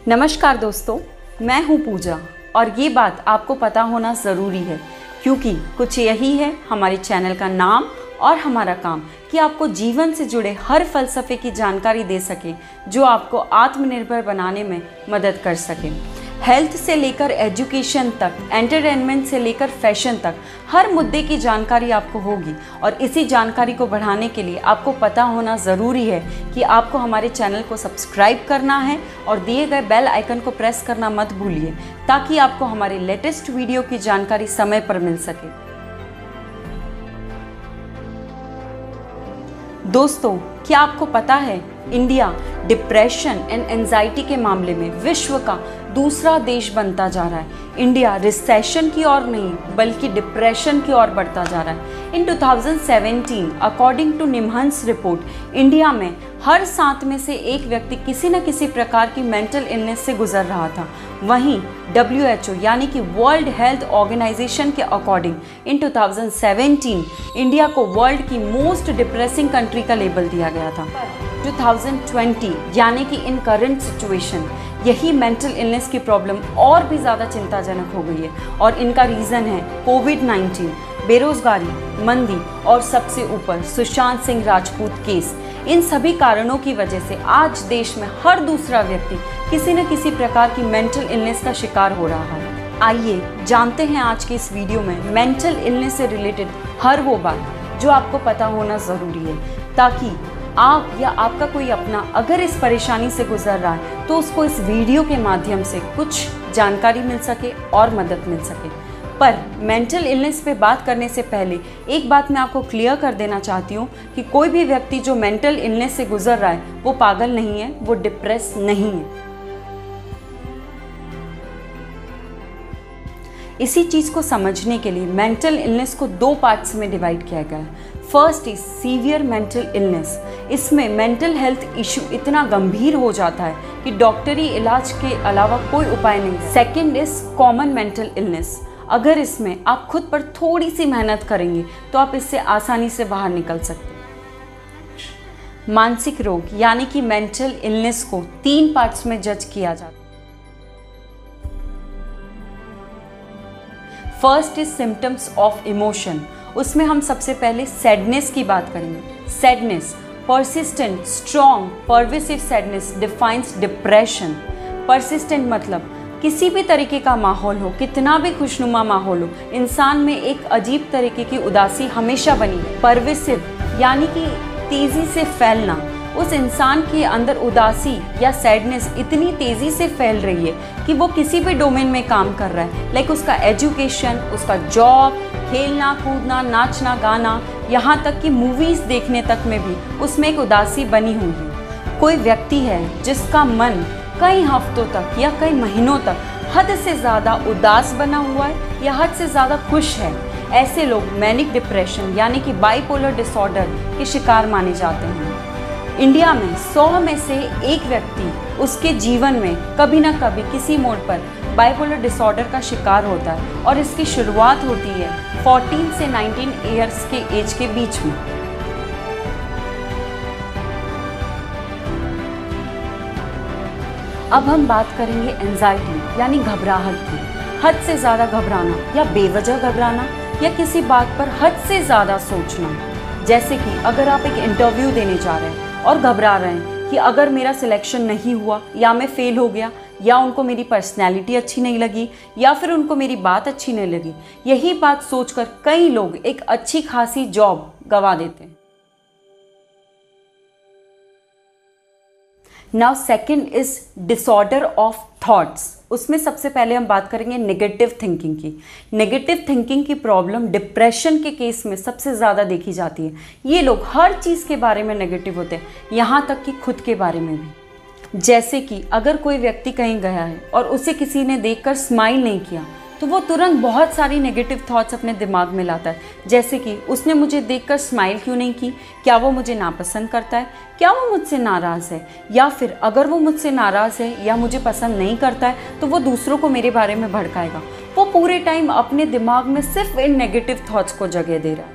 नमस्कार दोस्तों, मैं हूं पूजा और ये बात आपको पता होना ज़रूरी है क्योंकि कुछ यही है हमारे चैनल का नाम और हमारा काम कि आपको जीवन से जुड़े हर फलसफे की जानकारी दे सके जो आपको आत्मनिर्भर बनाने में मदद कर सके। हेल्थ से लेकर एजुकेशन तक, एंटरटेनमेंट से लेकर फैशन तक हर मुद्दे की जानकारी आपको होगी और इसी जानकारी को बढ़ाने के लिए आपको पता होना ज़रूरी है कि आपको हमारे चैनल को सब्सक्राइब करना है और दिए गए बेल आइकन को प्रेस करना मत भूलिए ताकि आपको हमारे लेटेस्ट वीडियो की जानकारी समय पर मिल सके। दोस्तों, क्या आपको पता है इंडिया डिप्रेशन एंड एंजाइटी के मामले में विश्व का दूसरा देश बनता जा रहा है। इंडिया रिसेशन की ओर नहीं बल्कि डिप्रेशन की ओर बढ़ता जा रहा है। In 2017 according to NIMHANS report, India में हर 7 में से एक व्यक्ति किसी न किसी प्रकार की मेंटल इलनेस से गुजर रहा था। वहीं WHO यानी कि वर्ल्ड हेल्थ ऑर्गेनाइजेशन के अकॉर्डिंग इन 2017 इंडिया को वर्ल्ड की मोस्ट डिप्रेसिंग कंट्री का लेबल दिया गया था। 2020 यानी कि इन करंट सिचुएशन यही मेंटल इलनेस की प्रॉब्लम और भी ज़्यादा चिंताजनक हो गई है और इनका रीज़न है कोविड-19, बेरोजगारी, मंदी और सबसे ऊपर सुशांत सिंह राजपूत केस। इन सभी कारणों की वजह से आज देश में हर दूसरा व्यक्ति किसी न किसी प्रकार की मेंटल इलनेस का शिकार हो रहा है। आइए जानते हैं आज के इस वीडियो में मेंटल इलनेस से रिलेटेड हर वो बात जो आपको पता होना ज़रूरी है ताकि आप या आपका कोई अपना अगर इस परेशानी से गुजर रहा है तो उसको इस वीडियो के माध्यम से कुछ जानकारी मिल सके और मदद मिल सके। पर मेंटल इलनेस पे बात करने से पहले एक बात मैं आपको क्लियर कर देना चाहती हूँ कि कोई भी व्यक्ति जो मेंटल इलनेस से गुजर रहा है वो पागल नहीं है, वो डिप्रेस नहीं है। इसी चीज़ को समझने के लिए मेंटल इलनेस को 2 पार्ट्स में डिवाइड किया गया है। First is severe mental illness. इसमें मेंटल हेल्थ इशू इतना गंभीर हो जाता है कि डॉक्टरी इलाज के अलावा कोई उपाय नहीं। Second is common mental illness. अगर इसमें आप खुद पर थोड़ी सी मेहनत करेंगे तो आप इससे आसानी से बाहर निकल सकते हैं। मानसिक रोग यानी कि मेंटल इलनेस को 3 पार्ट्स में जज किया जाता है। First is symptoms of emotion. उसमें हम सबसे पहले सैडनेस की बात करेंगे। Sadness, persistent, strong, pervasive sadness defines depression. Persistent मतलब किसी भी तरीके का माहौल हो, कितना भी खुशनुमा माहौल हो, इंसान में एक अजीब तरीके की उदासी हमेशा बनी है। परवेसिव यानी कि तेजी से फैलना, उस इंसान के अंदर उदासी या सैडनेस इतनी तेज़ी से फैल रही है कि वो किसी भी डोमेन में काम कर रहा है, लाइक उसका एजुकेशन, उसका जॉब, खेलना कूदना, नाचना गाना, यहाँ तक कि मूवीज़ देखने तक में भी उसमें एक उदासी बनी हुई है। कोई व्यक्ति है जिसका मन कई हफ्तों तक या कई महीनों तक हद से ज़्यादा उदास बना हुआ है या हद से ज़्यादा खुश है, ऐसे लोग मैनिक डिप्रेशन यानी कि बाइपोलर डिसऑर्डर के शिकार माने जाते हैं। इंडिया में 100 में से एक व्यक्ति उसके जीवन में कभी ना कभी किसी मोड़ पर बाइपोलर डिसऑर्डर का शिकार होता है और इसकी शुरुआत होती है 14 से 19 ईयर्स के एज के बीच में। अब हम बात करेंगे एंजाइटी यानी घबराहट की। हद से ज़्यादा घबराना या बेवजह घबराना या किसी बात पर हद से ज़्यादा सोचना। जैसे कि अगर आप एक इंटरव्यू देने जा रहे हैं और घबरा रहे हैं कि अगर मेरा सिलेक्शन नहीं हुआ या मैं फेल हो गया या उनको मेरी पर्सनैलिटी अच्छी नहीं लगी या फिर उनको मेरी बात अच्छी नहीं लगी, यही बात सोचकर कई लोग एक अच्छी खासी जॉब गंवा देते हैं। Now second is disorder of thoughts. उसमें सबसे पहले हम बात करेंगे नेगेटिव थिंकिंग की। नेगेटिव थिंकिंग की प्रॉब्लम डिप्रेशन के केस में सबसे ज़्यादा देखी जाती है। ये लोग हर चीज़ के बारे में नेगेटिव होते हैं, यहाँ तक कि खुद के बारे में भी। जैसे कि अगर कोई व्यक्ति कहीं गया है और उसे किसी ने देखकर स्माइल नहीं किया तो वो तुरंत बहुत सारी नेगेटिव थॉट्स अपने दिमाग में लाता है। जैसे कि उसने मुझे देखकर स्माइल क्यों नहीं की, क्या वो मुझे नापसंद करता है, क्या वो मुझसे नाराज़ है, या फिर अगर वो मुझसे नाराज़ है या मुझे पसंद नहीं करता है तो वो दूसरों को मेरे बारे में भड़काएगा। वो पूरे टाइम अपने दिमाग में सिर्फ इन नेगेटिव थॉट्स को जगह दे रहा है।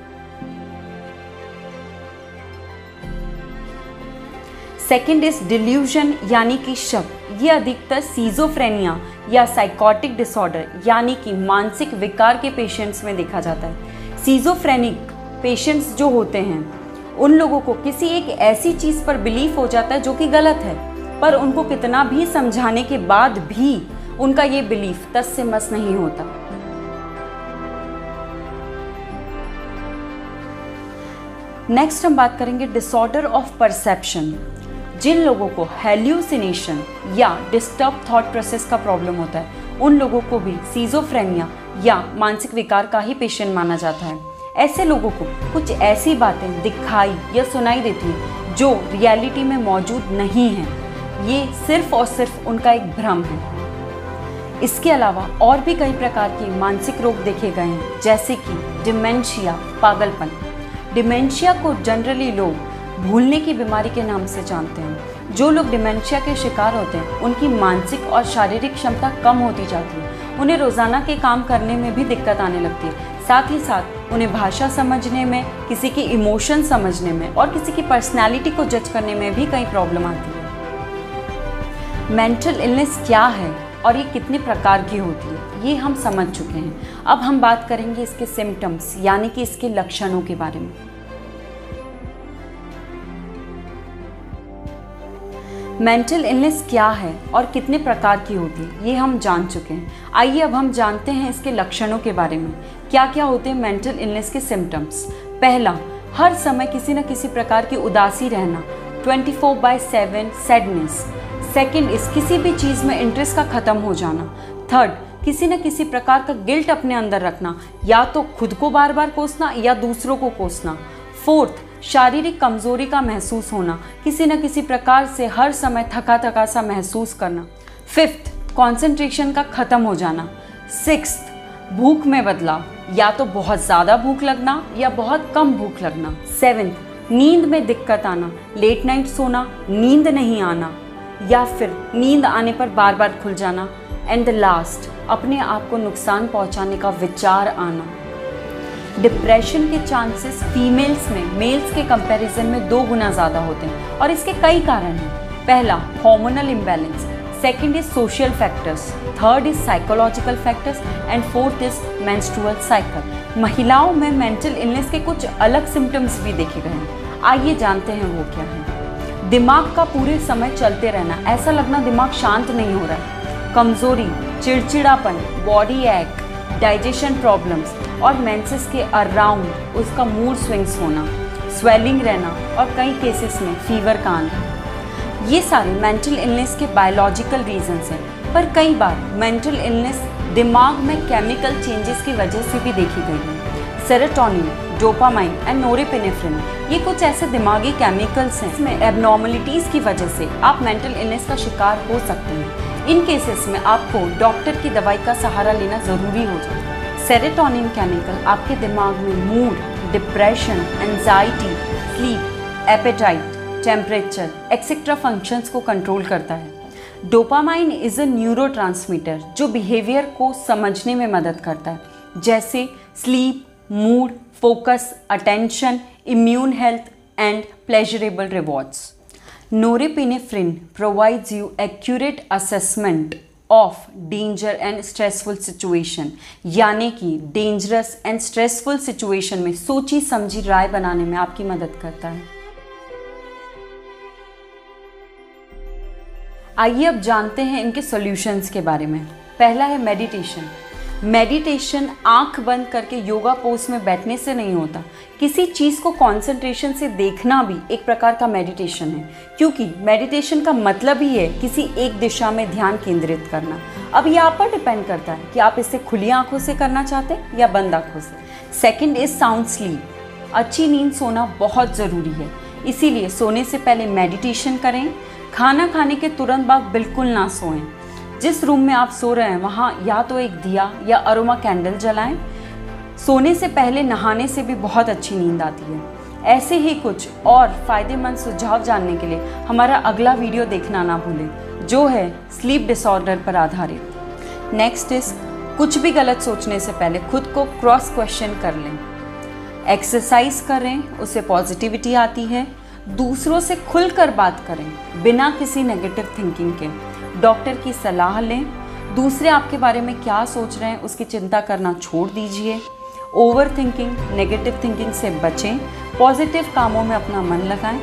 सेकंड इज डिल्यूजन यानी कि शक। ये अधिकतर सीजोफ्रेनिया या साइकोटिक डिसऑर्डर यानी कि मानसिक विकार के पेशेंट्स में देखा जाता है। सीजोफ्रेनिक पेशेंट्स जो होते हैं उन लोगों को किसी एक ऐसी चीज़ पर बिलीफ हो जाता है जो कि गलत है, पर उनको कितना भी समझाने के बाद भी उनका ये बिलीफ तस से मस नहीं होता। नेक्स्ट हम बात करेंगे डिसऑर्डर ऑफ परसेप्शन। जिन लोगों को हेल्यूसिनेशन या डिस्टर्ब थॉट प्रोसेस का प्रॉब्लम होता है उन लोगों को भी सीजोफ्रेनिया या मानसिक विकार का ही पेशेंट माना जाता है। ऐसे लोगों को कुछ ऐसी बातें दिखाई या सुनाई देती हैं जो रियलिटी में मौजूद नहीं हैं। ये सिर्फ और सिर्फ उनका एक भ्रम है। इसके अलावा और भी कई प्रकार के मानसिक रोग देखे गए हैं, जैसे कि डिमेंशिया, पागलपन। डिमेंशिया को जनरली लोग भूलने की बीमारी के नाम से जानते हैं। जो लोग डिमेंशिया के शिकार होते हैं उनकी मानसिक और शारीरिक क्षमता कम होती जाती है। उन्हें रोज़ाना के काम करने में भी दिक्कत आने लगती है। साथ ही साथ उन्हें भाषा समझने में, किसी की इमोशन समझने में और किसी की पर्सनैलिटी को जज करने में भी कई प्रॉब्लम आती है। मेंटल इलनेस क्या है और ये कितने प्रकार की होती है ये हम समझ चुके हैं। अब हम बात करेंगे इसके सिम्टम्स यानी कि इसके लक्षणों के बारे में। मेंटल इलनेस क्या है और कितने प्रकार की होती है ये हम जान चुके हैं। आइए अब हम जानते हैं इसके लक्षणों के बारे में। क्या क्या होते हैं मेंटल इलनेस के सिम्टम्स। पहला, हर समय किसी न किसी प्रकार की उदासी रहना, 24/7 सैडनेस। सेकंड इस किसी भी चीज़ में इंटरेस्ट का ख़त्म हो जाना। थर्ड, किसी न किसी प्रकार का गिल्ट अपने अंदर रखना, या तो खुद को बार बार कोसना या दूसरों को कोसना। फोर्थ, शारीरिक कमजोरी का महसूस होना, किसी न किसी प्रकार से हर समय थका थका सा महसूस करना। फिफ्थ, कंसंट्रेशन का ख़त्म हो जाना। सिक्स्थ, भूख में बदलाव, या तो बहुत ज़्यादा भूख लगना या बहुत कम भूख लगना। सेवेंथ, नींद में दिक्कत आना, लेट नाइट सोना, नींद नहीं आना या फिर नींद आने पर बार बार खुल जाना। एंड द लास्ट, अपने आप को नुकसान पहुंचाने का विचार आना। डिप्रेशन के चांसेस फीमेल्स में मेल्स के कंपैरिजन में 2 गुना ज़्यादा होते हैं और इसके कई कारण हैं। पहला, hormonal imbalance. Second is social factors. Third is psychological factors and fourth is menstrual cycle. महिलाओं में मेंटल इलनेस के कुछ अलग सिम्टम्स भी देखे गए हैं। आइए जानते हैं वो क्या है। दिमाग का पूरे समय चलते रहना, ऐसा लगना दिमाग शांत नहीं हो रहा है। कमजोरी, चिड़चिड़ापन, बॉडी एक, डाइजेशन प्रॉब्लम्स और मेंसेस के अराउंड उसका मूड स्विंग्स होना, स्वेलिंग रहना और कई केसेस में फीवर का आना। ये सारे मेंटल इलनेस के बायोलॉजिकल रीजंस हैं, पर कई बार मेंटल इलनेस दिमाग में केमिकल चेंजेस की वजह से भी देखी गई है। सेरोटोनिन, डोपामाइन एंड नोरेपिनेफ्रिन, ये कुछ ऐसे दिमागी केमिकल्स हैं इसमें एबनॉर्मलिटीज़ की वजह से आप मेंटल इलनेस का शिकार हो सकते हैं। इन केसेस में आपको डॉक्टर की दवाई का सहारा लेना ज़रूरी हो जाता है। सेरोटोनिन केमिकल आपके दिमाग में mood, depression, anxiety, sleep, appetite, temperature etcetera functions को कंट्रोल करता है। डोपामाइन इज़ अ न्यूरोट्रांसमीटर जो बिहेवियर को समझने में मदद करता है, जैसे sleep, mood, focus, attention, immune health and pleasurable rewards. Norepinephrine provides you accurate assessment of danger and stressful situation, यानी कि dangerous and stressful situation में सोची समझी राय बनाने में आपकी मदद करता है। आइए अब जानते हैं इनके सॉल्यूशंस के बारे में। पहला है मेडिटेशन। मेडिटेशन आंख बंद करके योगा पोज में बैठने से नहीं होता। किसी चीज़ को कंसंट्रेशन से देखना भी एक प्रकार का मेडिटेशन है, क्योंकि मेडिटेशन का मतलब ही है किसी एक दिशा में ध्यान केंद्रित करना। अब ये आप पर डिपेंड करता है कि आप इसे खुली आंखों से करना चाहते हैं या बंद आंखों से। Second is sound sleep. अच्छी नींद सोना बहुत ज़रूरी है, इसीलिए सोने से पहले मेडिटेशन करें। खाना खाने के तुरंत बाद बिल्कुल ना सोएं। जिस रूम में आप सो रहे हैं वहाँ या तो एक दिया या अरोमा कैंडल जलाएं। सोने से पहले नहाने से भी बहुत अच्छी नींद आती है। ऐसे ही कुछ और फ़ायदेमंद सुझाव जानने के लिए हमारा अगला वीडियो देखना ना भूलें, जो है स्लीप डिसऑर्डर पर आधारित। नेक्स्ट इज कुछ भी गलत सोचने से पहले खुद को क्रॉस क्वेश्चन कर लें। एक्सरसाइज करें, उससे पॉजिटिविटी आती है। दूसरों से खुलकर बात करें बिना किसी नेगेटिव थिंकिंग के। डॉक्टर की सलाह लें। दूसरे आपके बारे में क्या सोच रहे हैं उसकी चिंता करना छोड़ दीजिए। ओवर थिंकिंग, नेगेटिव थिंकिंग से बचें। पॉजिटिव कामों में अपना मन लगाएं।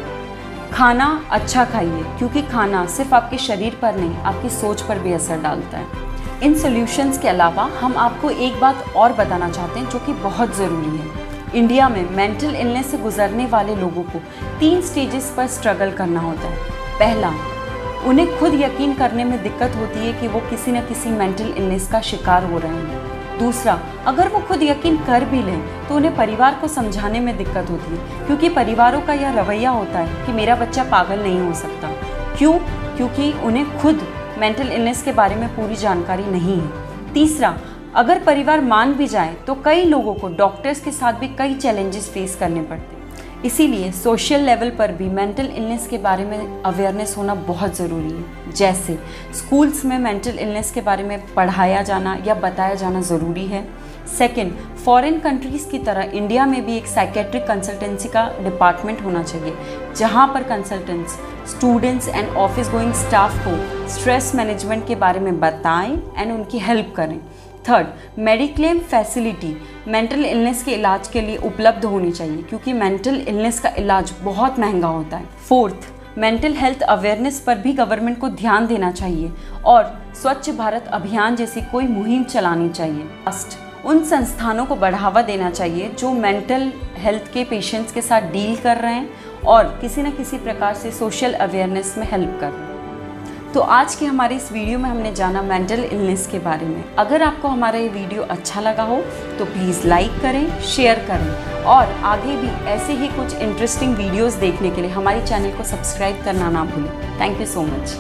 खाना अच्छा खाइए, क्योंकि खाना सिर्फ आपके शरीर पर नहीं आपकी सोच पर भी असर डालता है। इन सॉल्यूशंस के अलावा हम आपको एक बात और बताना चाहते हैं जो कि बहुत ज़रूरी है। इंडिया में मेंटल इलनेस से गुजरने वाले लोगों को 3 स्टेजेस पर स्ट्रगल करना होता है। पहला, उन्हें खुद यकीन करने में दिक्कत होती है कि वो किसी न किसी मेंटल इलनेस का शिकार हो रहे हैं। दूसरा, अगर वो खुद यकीन कर भी लें तो उन्हें परिवार को समझाने में दिक्कत होती है, क्योंकि परिवारों का यह रवैया होता है कि मेरा बच्चा पागल नहीं हो सकता। क्यों? क्योंकि उन्हें खुद मेंटल इलनेस के बारे में पूरी जानकारी नहीं है। तीसरा, अगर परिवार मान भी जाए तो कई लोगों को डॉक्टर्स के साथ भी कई चैलेंजेस फेस करने पड़ते हैं। इसीलिए सोशल लेवल पर भी मेंटल इलनेस के बारे में अवेयरनेस होना बहुत ज़रूरी है। जैसे स्कूल्स में मेंटल इलनेस के बारे में पढ़ाया जाना या बताया जाना ज़रूरी है। सेकंड, फॉरेन कंट्रीज़ की तरह इंडिया में भी एक साइकेट्रिक कंसल्टेंसी का डिपार्टमेंट होना चाहिए, जहां पर consultants students and office going staff को स्ट्रेस मैनेजमेंट के बारे में बताएं एंड उनकी हेल्प करें। Third, mediclaim facility mental illness के इलाज के लिए उपलब्ध होनी चाहिए, क्योंकि मेंटल इलनेस का इलाज बहुत महंगा होता है। फोर्थ, मेंटल हेल्थ अवेयरनेस पर भी गवर्नमेंट को ध्यान देना चाहिए और स्वच्छ भारत अभियान जैसी कोई मुहिम चलानी चाहिए। लास्ट, उन संस्थानों को बढ़ावा देना चाहिए जो मेंटल हेल्थ के पेशेंट्स के साथ डील कर रहे हैं और किसी न किसी प्रकार से सोशल अवेयरनेस में हेल्प कर रहे हैं। तो आज के हमारे इस वीडियो में हमने जाना मेंटल इलनेस के बारे में। अगर आपको हमारा ये वीडियो अच्छा लगा हो तो प्लीज़ लाइक करें, शेयर करें और आगे भी ऐसे ही कुछ इंटरेस्टिंग वीडियोस देखने के लिए हमारे चैनल को सब्सक्राइब करना ना भूलें। Thank you so much.